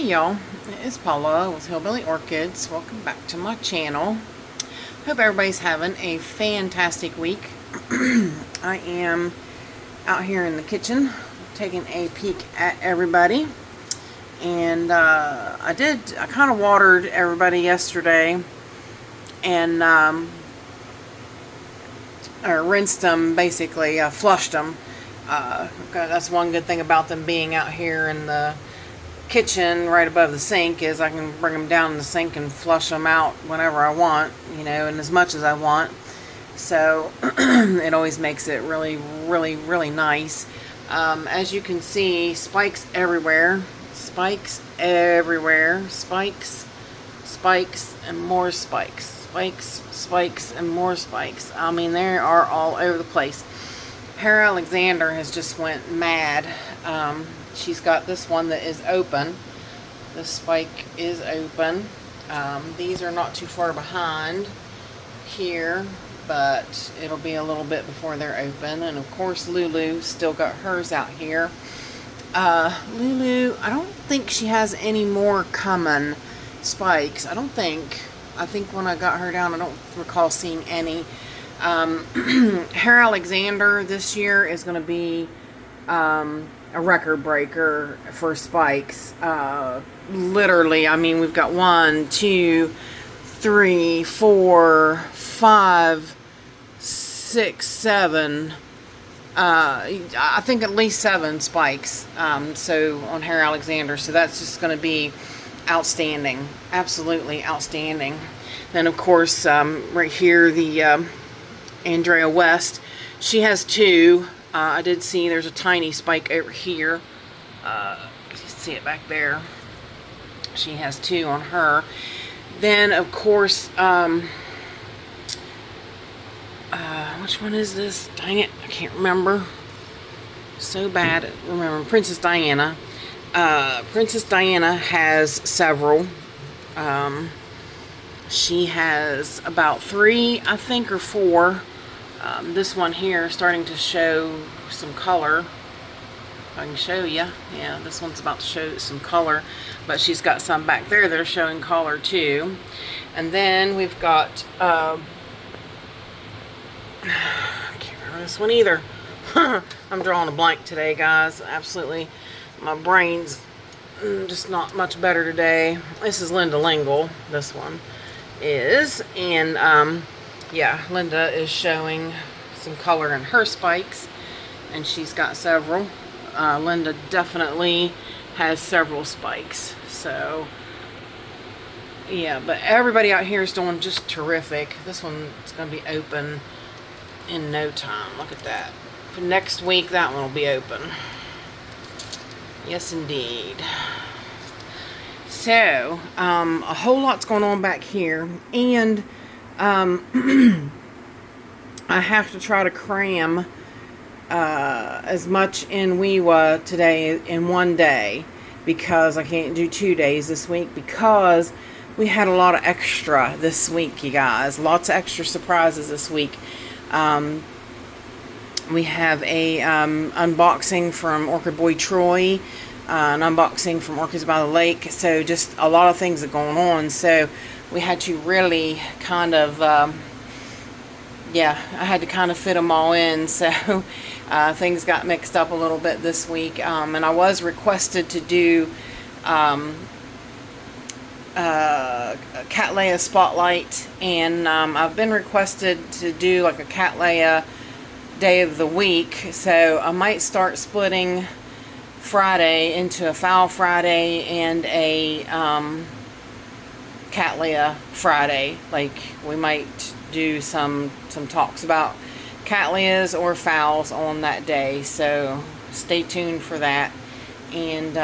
y'all, it's Paula with Hillbilly Orchids. Welcome back to my channel. Hope everybody's having a fantastic week. I am out here in the kitchen taking a peek at everybody, and I kind of watered everybody yesterday and or rinsed them, basically flushed them. That's one good thing about them being out here in the kitchen right above the sink, is I can bring them down in the sink and flush them out whenever I want, you know, and as much as I want. So it always makes it really nice. As you can see, spikes everywhere, spikes, and more spikes, and more spikes. I mean, they are all over the place. Hair Alexander has just went mad. She's got this one that is open. The spike is open. These are not too far behind here, but it'll be a little bit before they're open. And of course, Lulu still got hers out here. Lulu, I don't think she has any more coming spikes. I think when I got her down, I don't recall seeing any. Hair Alexander this year is going to be a record breaker for spikes. Literally, I mean, we've got 1, 2, 3, 4, 5, 6, 7. I think at least 7 spikes. So on Hair Alexander, so that's just going to be outstanding, absolutely outstanding. Then of course, right here, the Andrea West, she has 2. I did see there's a tiny spike over here. You can see it back there. She has 2 on her. Then of course, which one is this? Dang it, I can't remember. So bad at remembering. Princess Diana. Princess Diana has several. She has about 3, I think, or 4. This one here is starting to show some color. If I can show you. Yeah, this one's about to show some color. But she's got some back there that are showing color too. And then we've got, I can't remember this one either. I'm drawing a blank today, guys. Absolutely. My brain's just not much better today. This is Linda Lingle. This one is. And, yeah, Linda is showing some color in her spikes, and she's got several. Linda definitely has several spikes. So, yeah, but everybody out here is doing just terrific. This one is going to be open in no time. Look at that. For next week, that one will be open. Yes, indeed. So, a whole lot's going on back here, and I have to try to cram as much in WEWA today in one day, because I can't do 2 days this week, because we had a lot of extra this week, you guys. Lots of extra surprises this week. We have a unboxing from Orchid Boy Troy, an unboxing from Orchids by the Lake. So just a lot of things are going on. So we had to really kind of, yeah, I had to kind of fit them all in. So things got mixed up a little bit this week. And I was requested to do a Cattleya Spotlight. And I've been requested to do like a Cattleya day of the week. So I might start splitting Friday into a Foul Friday and a Cattleya Friday. Like, we might do some talks about Cattleyas or Fowls on that day, so stay tuned for that. And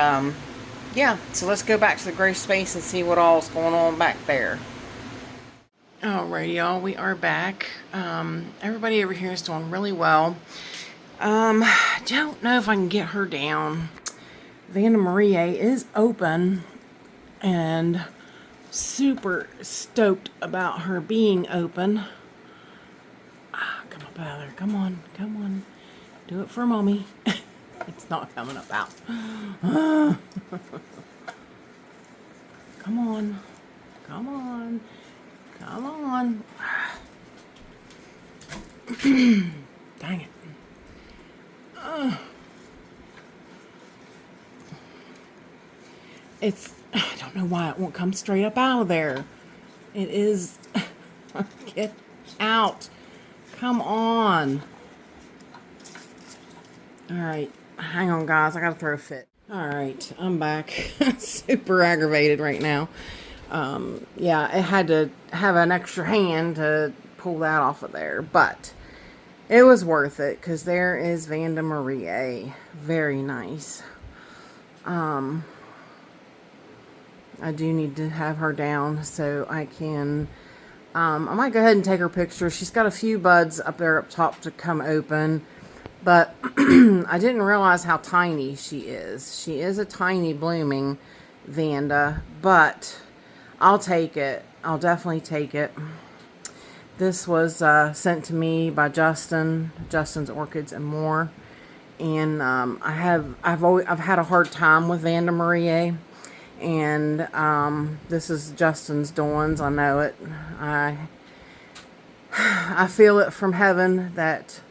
yeah, so let's go back to the grow space and see what all's going on back there. Alrighty, y'all, we are back. Everybody over here is doing really well. Don't know if I can get her down. Vanda Marie is open, and super stoked about her being open. Come up out of there. Come on. Do it for mommy. It's not coming up out. Come on. Come on. Come on. Dang it. I don't know why it won't come straight up out of there. It is. Get out. Come on. Alright. Hang on, guys. I gotta throw a fit. Alright. I'm back. Super aggravated right now. Yeah, it had to have an extra hand to pull that off of there. But it was worth it, because there is Vanda Marie. Very nice. I do need to have her down so I can, I might go ahead and take her picture. She's got a few buds up there up top to come open, but I didn't realize how tiny she is. She is a tiny blooming Vanda, but I'll take it. I'll definitely take it. This was sent to me by Justin's Orchids and More, and I've had a hard time with Vanda Marie. And this is Justin's doings. I know it. I feel it from heaven that,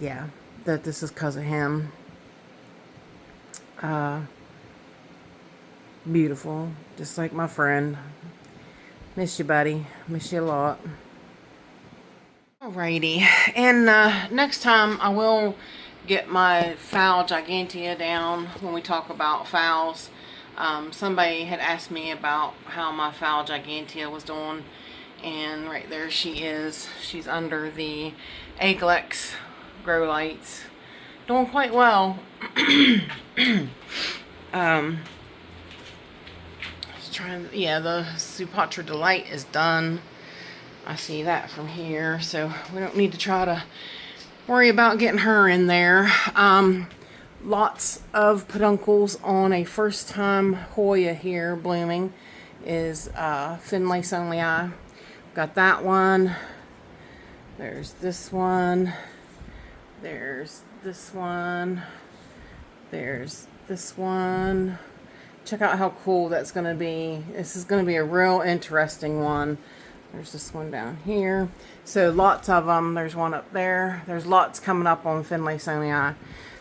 yeah, that this is because of him. Beautiful, just like my friend. Miss you, buddy. Miss you a lot. Alrighty, and next time I will get my fowl gigantea down when we talk about phals. Somebody had asked me about how my fowl gigantea was doing, and right there she is. She's under the Eglex grow lights, doing quite well. Yeah, the Supatra Delight is done. I see that from here, so we don't need to try to worry about getting her in there. Lots of peduncles on a first time Hoya here blooming is Finlay Sonlii. Got that one. There's this one. There's this one. There's this one. Check out how cool that's going to be. This is going to be a real interesting one. There's this one down here. So lots of them. There's one up there. There's lots coming up on Finlay Sonlii.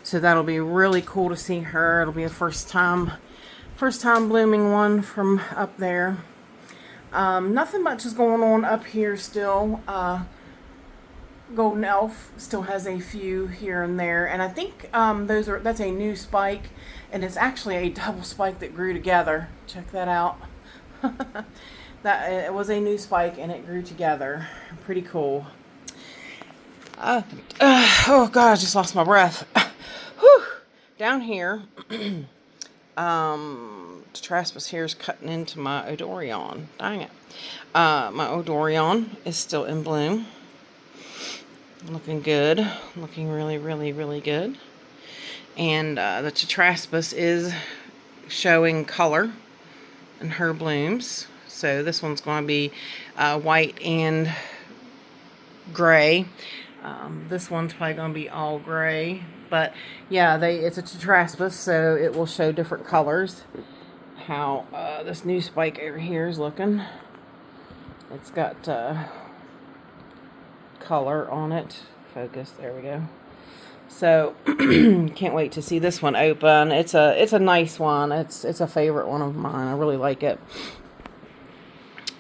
So that'll be really cool to see her. It'll be a first time blooming one from up there. Nothing much is going on up here still. Golden Elf still has a few here and there, and I think that's a new spike, and it's actually a double spike that grew together. Check that out. That it was a new spike and it grew together. Pretty cool. Oh God, I just lost my breath. Whew. Down here, Tetraspis here is cutting into my Odorion. Dang it. My Odorion is still in bloom. Looking good. Looking really, really, really good. And the Tetraspis is showing color in her blooms. So this one's going to be white and gray. This one's probably going to be all gray. But yeah, it's a Tetraspis, so it will show different colors. How this new spike over here is looking. It's got color on it. Focus, there we go. So can't wait to see this one open. It's a nice one. It's a favorite one of mine. I really like it.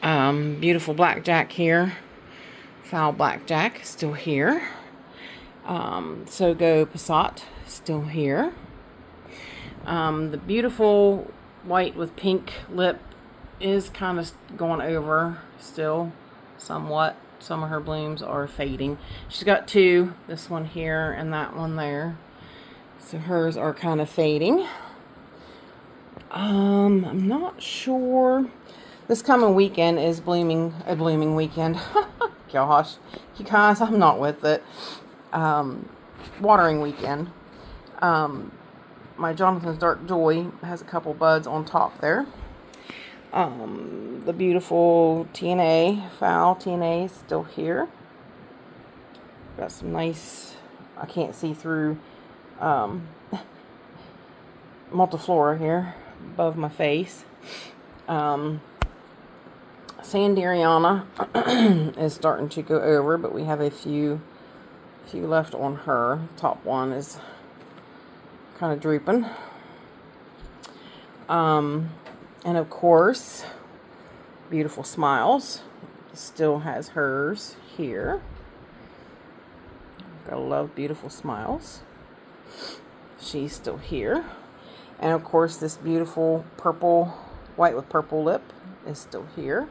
Beautiful blackjack here. Foul blackjack still here. Sogo Passat still here. The beautiful white with pink lip is kind of going over still somewhat. Some of her blooms are fading. She's got two, this one here and that one there. So hers are kind of fading. I'm not sure. This coming weekend is a blooming weekend. Gosh, you guys, I'm not with it. Watering weekend. My Jonathan's Dark Joy has a couple buds on top there. The beautiful TNA, foul TNA is still here. Got some nice, I can't see through, multiflora here above my face. Sanderiana is starting to go over, but we have a few left on her. Top one is kind of drooping. And of course, Beautiful Smiles still has hers here. Gotta love Beautiful Smiles. She's still here. And of course, this beautiful purple, white with purple lip is still here.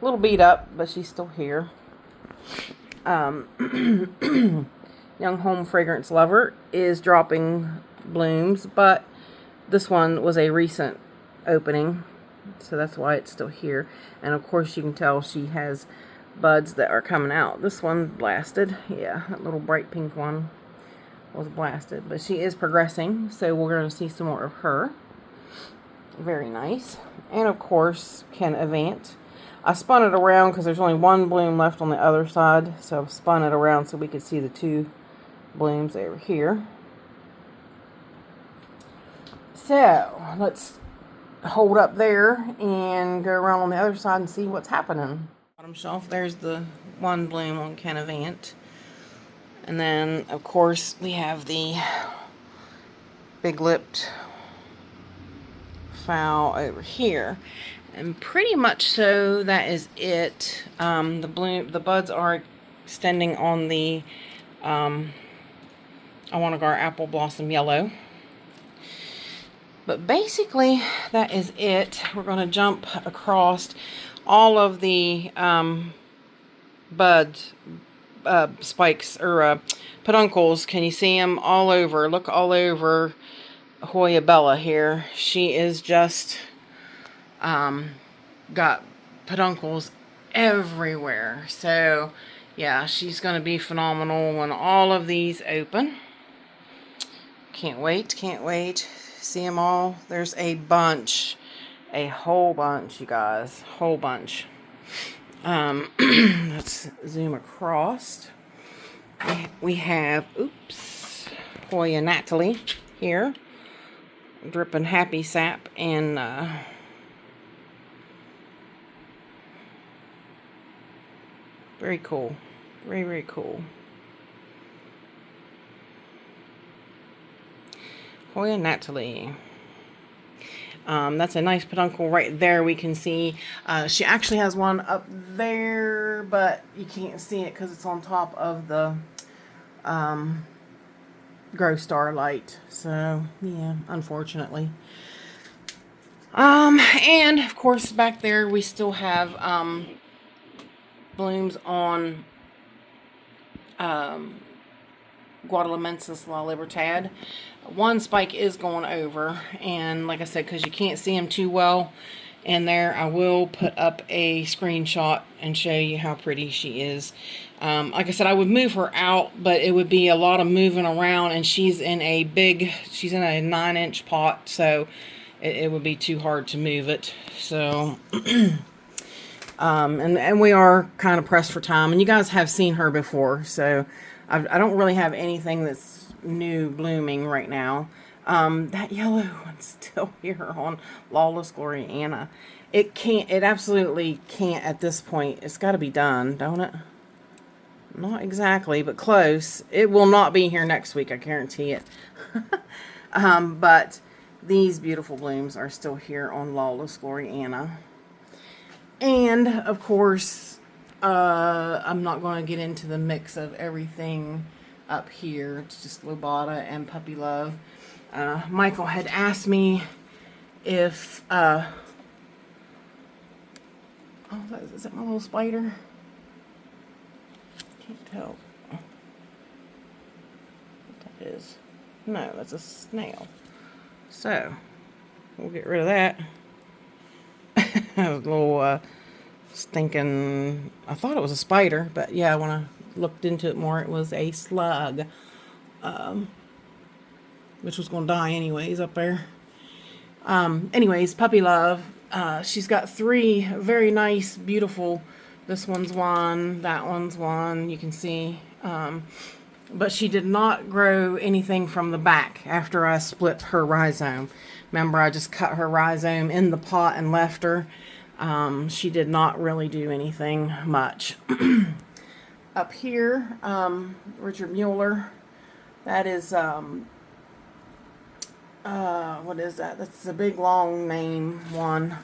A little beat up, but she's still here. Young Home Fragrance Lover is dropping blooms, but this one was a recent opening, so that's why it's still here. And of course, you can tell she has buds that are coming out. This one blasted. Yeah, that little bright pink one was blasted, but she is progressing, so we're going to see some more of her. Very nice. And of course, Ken Avant. I spun it around because there's only one bloom left on the other side, so I've spun it around so we could see the two blooms over here. So let's hold up there and go around on the other side and see what's happening. Bottom shelf, there's the one bloom on Ken Avant. And then, of course, we have the big-lipped fowl over here. And pretty much so, that is it. The buds are extending on the Awanagar Apple Blossom Yellow. But basically, that is it. We're going to jump across all of the buds, spikes, or peduncles. Can you see them all over? Look all over Hoya Bella here. She is just got peduncles everywhere. So yeah, she's going to be phenomenal when all of these open. Can't wait, can't wait. See them all? There's a bunch, a whole bunch, you guys, whole bunch. Let's zoom across. We have, oops, Hoya Natalie here, dripping happy sap, and very cool, very, very cool. Hoya Natalie. That's a nice peduncle right there. We can see she actually has one up there, but you can't see it because it's on top of the Grow Starlight. So yeah, unfortunately. And of course back there we still have blooms on Guadalamensis La Libertad. One spike is going over, and like I said, because you can't see them too well in there, I will put up a screenshot and show you how pretty she is. Like I said, I would move her out, but it would be a lot of moving around, and she's in a 9-inch pot, so it would be too hard to move it. So and we are kind of pressed for time, and you guys have seen her before, so I don't really have anything that's new blooming right now. That yellow one's still here on Lawless Gloriana. It absolutely can't at this point. It's got to be done, don't it? Not exactly, but close. It will not be here next week, I guarantee it. But these beautiful blooms are still here on Lawless Gloriana. And of course, I'm not going to get into the mix of everything up here. It's just Lobata and Puppy Love. Michael had asked me if oh, is that my little spider? Can't tell what that is. No, that's a snail. So we'll get rid of that. A little stinking, I thought it was a spider, but yeah, when I looked into it more, it was a slug, which was going to die anyways up there. Anyways, Puppy Love, she's got 3 very nice, beautiful, this one's one, that one's one, you can see, But she did not grow anything from the back after I split her rhizome. Remember, I just cut her rhizome in the pot and left her. She did not really do anything much. Up here, Richard Mueller. That is, what is that? That's the big long name one.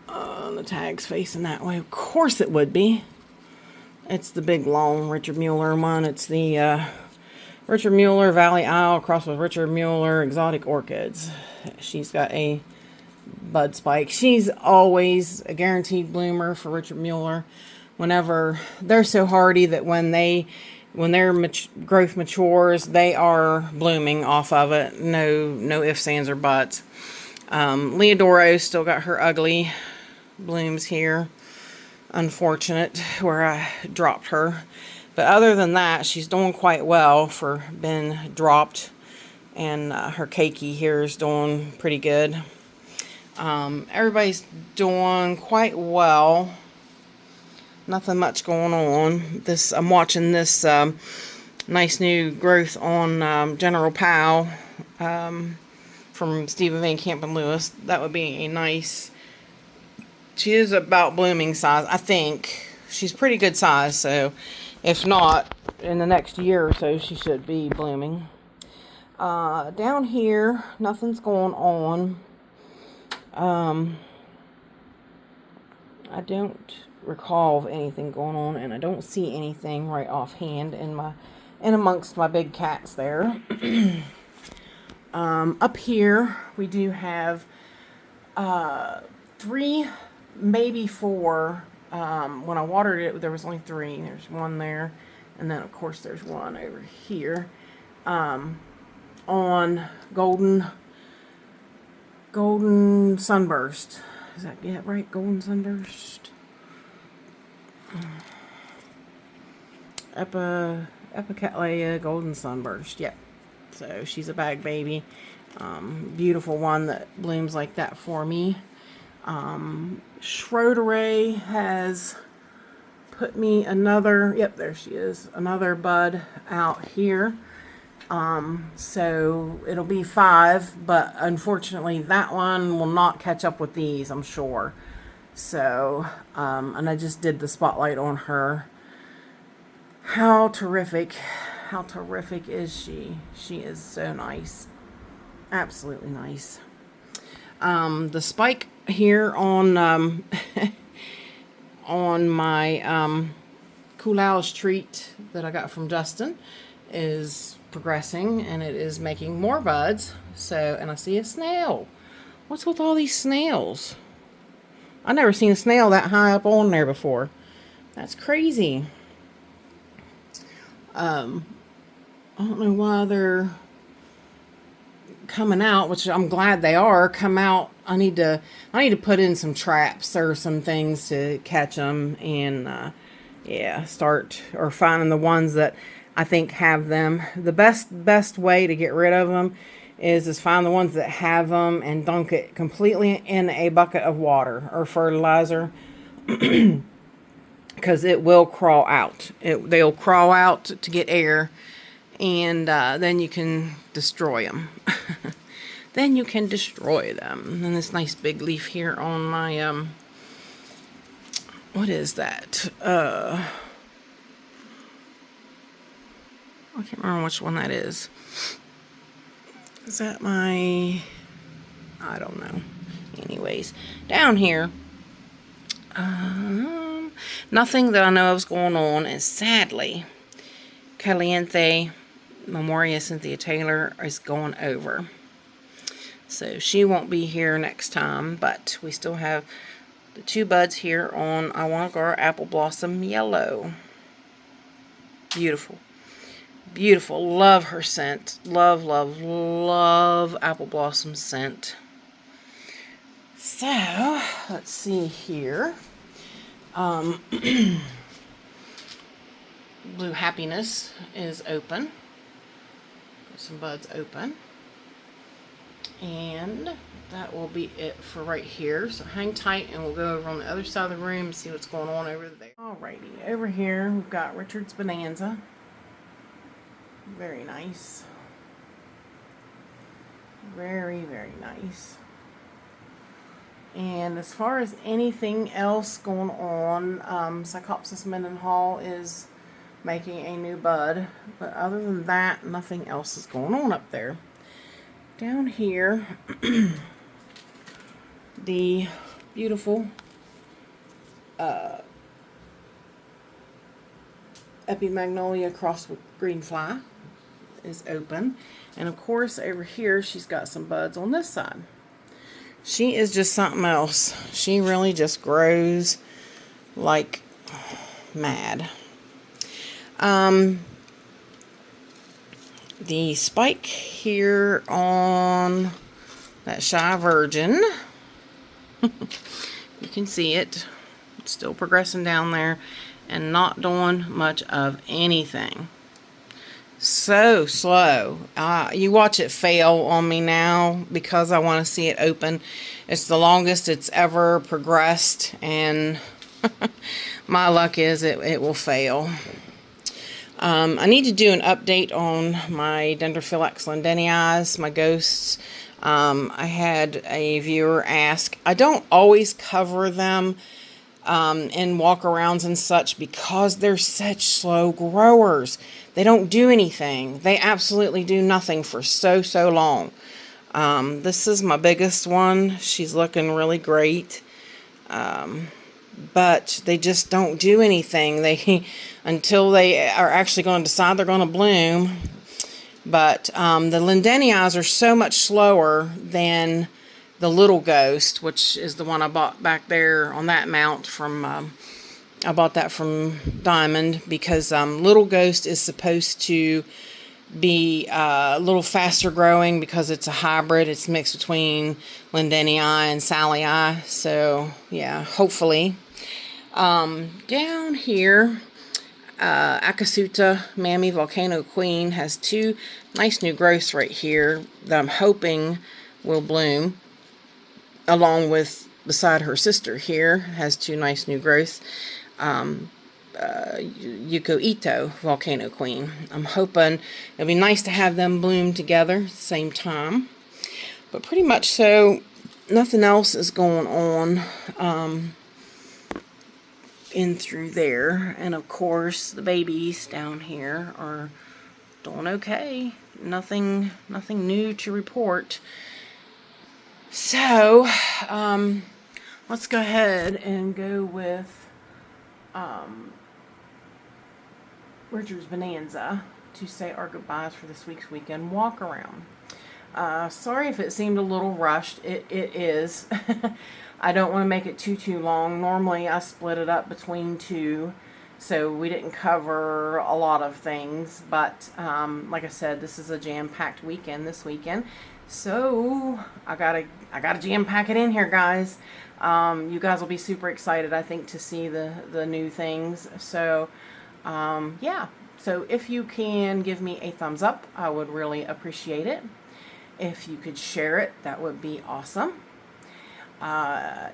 The tag's facing that way. Of course it would be. It's the big long Richard Mueller one. It's the Richard Mueller Valley Isle crossed with Richard Mueller Exotic Orchids. She's got a bud spike. She's always a guaranteed bloomer for Richard Mueller. Whenever they're so hardy that when their growth matures, they are blooming off of it. No ifs, ands, or buts. Leodoro still got her ugly blooms here. Unfortunate where I dropped her. But other than that, she's doing quite well for being dropped. And her cakey here is doing pretty good. Everybody's doing quite well. Nothing much going on. I'm watching this nice new growth on General Powell from Stephen Van Camp and Lewis. That would be a nice. She is about blooming size, I think. She's pretty good size, so if not, in the next year or so, she should be blooming. Down here, nothing's going on. I don't recall of anything going on, and I don't see anything right offhand in amongst my big cats there. Up here, we do have 3, maybe 4. When I watered it, there was only 3. There's one there, and then of course there's one over here on golden sunburst. Is that right? Golden sunburst. Epicattleya golden sunburst. Yep. So she's a bag baby. Beautiful one that blooms like that for me. Schroederay has put me another, yep, there she is, another bud out here. So it'll be 5, but unfortunately that one will not catch up with these, I'm sure. So, and I just did the spotlight on her. How terrific is she? She is so nice. Absolutely nice. The spike here on on my Coolhouse treat that I got from Justin is progressing, and it is making more buds. So, and I see a snail. What's with all these snails? I've never seen a snail that high up on there before. That's crazy. I don't know why they're coming out, which I'm glad they are. Come out. I need to put in some traps or some things to catch them, and yeah, start or finding the ones that I think have them. The best way to get rid of them is find the ones that have them and dunk it completely in a bucket of water or fertilizer, because it will crawl out. They'll crawl out to get air, and then you can destroy them. Then you can destroy them. And this nice big leaf here on my what is that? I can't remember which one that is. Is that my... I don't know. Anyways, down here, nothing that I know of is going on, and sadly, Caliente Memoria Cynthia Taylor is going over. So she won't be here next time, but we still have the 2 buds here on Iwanagar Apple Blossom Yellow. Beautiful. Beautiful. Love her scent. Love, love, love Apple Blossom scent. So, let's see here. Blue Happiness is open. Got some buds open. And that will be it for right here. So hang tight, and we'll go over on the other side of the room and see what's going on over there. Alrighty, over here we've got Richard's Bonanza. Very nice. Very, very nice. And as far as anything else going on, Psychopsis Mendenhall is making a new bud. But other than that, nothing else is going on up there. Down here, the beautiful Epimagnolia crossed with Greenfly is open. And of course, over here, she's got some buds on this side. She is just something else. She really just grows like mad. The spike here on that Shy Virgin, you can see it. It's still progressing down there and not doing much of anything. So slow. You watch it fail on me now because I want to see it open. It's the longest it's ever progressed, and my luck is it will fail. I need to do an update on my Dendrophylax lindenii, my ghosts. I had a viewer ask. I don't always cover them in walk-arounds and such because they're such slow growers. They don't do anything. They absolutely do nothing for so long. This is my biggest one. She's looking really great. But they just don't do anything. Until they are actually going to decide they're going to bloom. But the lindenii are so much slower than the Little Ghost, which is the one I bought back there on that mount from, I bought that from Diamond, because Little Ghost is supposed to be a little faster growing because it's a hybrid. It's mixed between lindenii and salii. So, yeah, hopefully. Down here, Akasuta Mammy Volcano Queen has two nice new growths right here that I'm hoping will bloom, along with beside her sister here has two nice new growths. Yuko Ito Volcano Queen. I'm hoping it'll be nice to have them bloom together at the same time. But pretty much so, nothing else is going on in through there. And of course, the babies down here are doing okay. Nothing new to report. So, let's go ahead and go with Richard's Bonanza to say our goodbyes for this week's weekend walk around. Sorry if it seemed a little rushed. It is. I don't want to make it too long. Normally I split it up between two, so we didn't cover a lot of things. But like I said, this is a jam-packed weekend this weekend. So I gotta jam-pack it in here, guys. You guys will be super excited, I think, to see the new things. So yeah. So if you can give me a thumbs up, I would really appreciate it. If you could share it, that would be awesome.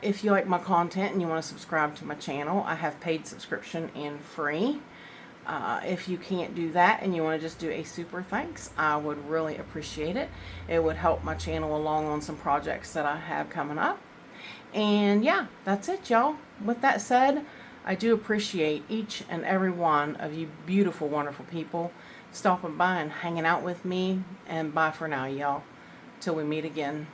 If you like my content and you want to subscribe to my channel, I have paid subscription and free. If you can't do that and you want to just do a super thanks, I would really appreciate it. It would help my channel along on some projects that I have coming up. And yeah, that's it, y'all. With that said, I do appreciate each and every one of you beautiful, wonderful people stopping by and hanging out with me. And bye for now, y'all. Till we meet again.